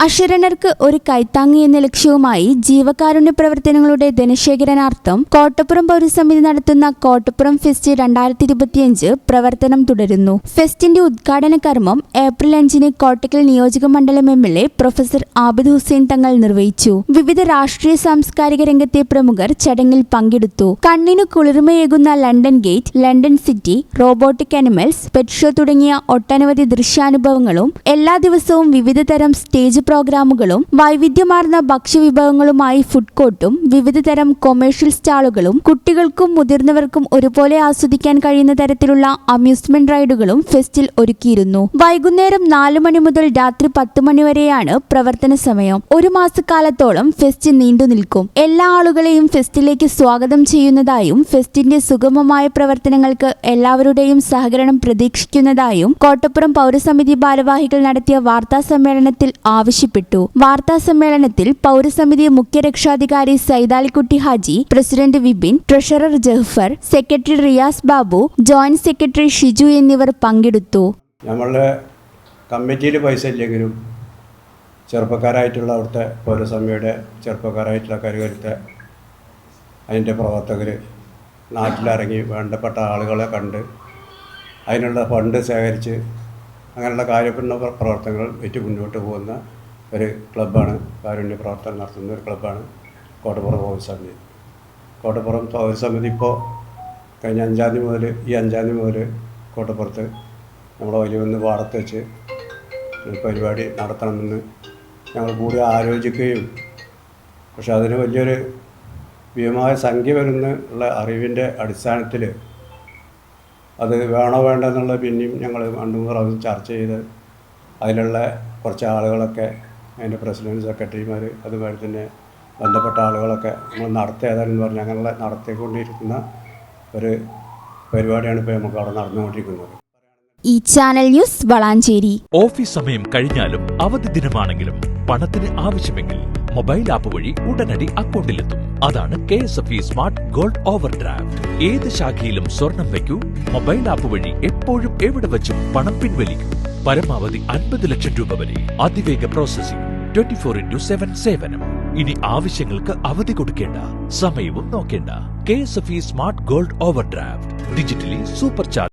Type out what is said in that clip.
അശരണർക്ക് ഒരു കൈത്താങ്ങി എന്ന ലക്ഷ്യവുമായി ജീവകാരുണ്യ പ്രവർത്തനങ്ങളുടെ ധനശേഖരണാർത്ഥം കോട്ടപ്പുറം പൗരസമിതി നടത്തുന്ന കോട്ടപ്പുറം ഫെസ്റ്റ് 2025 പ്രവർത്തനം തുടരുന്നു. ഫെസ്റ്റിന്റെ ഉദ്ഘാടന കർമ്മം ഏപ്രിൽ 5 കോട്ടക്കൽ നിയോജക മണ്ഡലം MLA പ്രൊഫസർ ആബിദ് ഹുസൈൻ തങ്ങൾ നിർവഹിച്ചു. വിവിധ രാഷ്ട്രീയ സാംസ്കാരിക രംഗത്തെ പ്രമുഖർ ചടങ്ങിൽ പങ്കെടുത്തു. കണ്ണിനു കുളിർമയേകുന്ന London gate, London city, robotic animals, pet show തുടങ്ങിയ ഒട്ടനവധി ദൃശ്യാനുഭവങ്ങളും എല്ലാ ദിവസവും വിവിധ തരം സ്റ്റേജ് പ്രോഗ്രാമുകളും വൈവിധ്യമാർന്ന ഭക്ഷ്യവിഭവങ്ങളുമായി ഫുഡ് കോർട്ടും വിവിധ തരം കൊമേഴ്ഷ്യൽ സ്റ്റാളുകളും കുട്ടികൾക്കും മുതിർന്നവർക്കും ഒരുപോലെ ആസ്വദിക്കാൻ കഴിയുന്ന തരത്തിലുള്ള അമ്യൂസ്മെന്റ് റൈഡുകളും ഫെസ്റ്റിൽ ഒരുക്കിയിരുന്നു. വൈകുന്നേരം 4 മണി മുതൽ രാത്രി 10 മണി വരെയാണ് പ്രവർത്തന സമയം. ഒരു മാസക്കാലത്തോളം ഫെസ്റ്റ് നീണ്ടു നിൽക്കും. എല്ലാ ആളുകളെയും ഫെസ്റ്റിലേക്ക് സ്വാഗതം ചെയ്യുന്നതായും ഫെസ്റ്റിന്റെ സുഗമമായ പ്രവർത്തനങ്ങൾക്ക് എല്ലാവരുടെയും സഹകരണം പ്രതീക്ഷിക്കുന്നതായും കോട്ടപ്പുറം പൗരസമിതി ഭാരവാഹികൾ നടത്തിയ വാർത്താ സമ്മേളനത്തിൽ ആവശ്യപ്പെട്ടു. വാർത്താ സമ്മേളനത്തിൽ പൗരസമിതി മുഖ്യ രക്ഷാധികാരി Saidalikutty Haji, president Vipin, treasurer Jahfar, secretary Riyas Babu, joint secretary Shiju എന്നിവർ പങ്കെടുത്തു. നമ്മളുടെ കമ്മിറ്റിയിൽ പൈസ ഇല്ലെങ്കിലും ചെറുപ്പക്കാരായിട്ടുള്ള അവിടുത്തെ പൗരസമിതിയുടെ ചെറുപ്പക്കാരായിട്ടുള്ള കരുകരുത്തെ അതിൻ്റെ പ്രവർത്തകർ നാട്ടിലിറങ്ങി വേണ്ടപ്പെട്ട ആളുകളെ കണ്ട് അതിനുള്ള ഫണ്ട് ശേഖരിച്ച് അങ്ങനെയുള്ള കാര്യപൂർണ്ണ പ്രവർത്തനങ്ങൾ വെച്ച് മുന്നോട്ട് പോകുന്ന ഒരു ക്ലബ്ബാണ്. കാരുണ്യ പ്രവർത്തനം നടത്തുന്ന ഒരു ക്ലബ്ബാണ് കോട്ടപ്പുറം പൗരസമിതി. കോട്ടപ്പുറം പൗരസമിതി ഇപ്പോൾ കഴിഞ്ഞ 5-ാം തീയതി മുതൽ ഈ 5-ാം തീയതി മുതൽ കോട്ടപ്പുറത്ത് നമ്മൾ വലിയൊന്ന് പാടത്ത് വെച്ച് ഒരു പരിപാടി നടത്തണമെന്ന് ഞങ്ങൾ കൂടി ആലോചിക്കുകയും, പക്ഷെ അതിന് വലിയൊരു ഭീമമായ സംഖ്യ വരുന്നുള്ള അറിവിൻ്റെ അടിസ്ഥാനത്തിൽ അത് വേണോ വേണ്ട എന്നുള്ള പിന്നെയും ഞങ്ങൾ 2-3 പ്രാവശ്യം ചർച്ച ചെയ്ത് അതിലുള്ള കുറച്ച് ആളുകളൊക്കെ അതിൻ്റെ പ്രസിഡൻറ്റ്, സെക്രട്ടറിമാർ, അതുപോലെ തന്നെ ബന്ധപ്പെട്ട ആളുകളൊക്കെ നമ്മൾ നടത്തിയതാണെന്ന് പറഞ്ഞ് അങ്ങനെ നടത്തിക്കൊണ്ടിരിക്കുന്ന ഒരു പരിപാടിയാണ് ഇപ്പോൾ നമുക്ക് അവിടെ നടന്നുകൊണ്ടിരിക്കുന്നത്. ഈ ചാനൽ ന്യൂസ് വളാഞ്ചേരി. ഓഫീസ് സമയം കഴിഞ്ഞാലും അവധി ദിനമാണെങ്കിലും പണത്തിന് ആവശ്യമെങ്കിൽ മൊബൈൽ ആപ്പ് വഴി ഉടനടി അക്കൗണ്ടിലെത്തും. അതാണ് KSFE smart gold over draft. ഏത് ശാഖയിലും സ്വർണം വയ്ക്കൂ. മൊബൈൽ ആപ്പ് വഴി എപ്പോഴും എവിടെ വച്ചും പണം പിൻവലിക്കൂ. പരമാവധി 50 ലക്ഷം രൂപ വരെ. അതിവേഗ പ്രോസസിംഗ്, 24/7 സേവനം. ഇനി ആവശ്യങ്ങൾക്ക് അവധി കൊടുക്കേണ്ട, സമയവും നോക്കേണ്ട. KSFE smart gold over draft digitally super charge.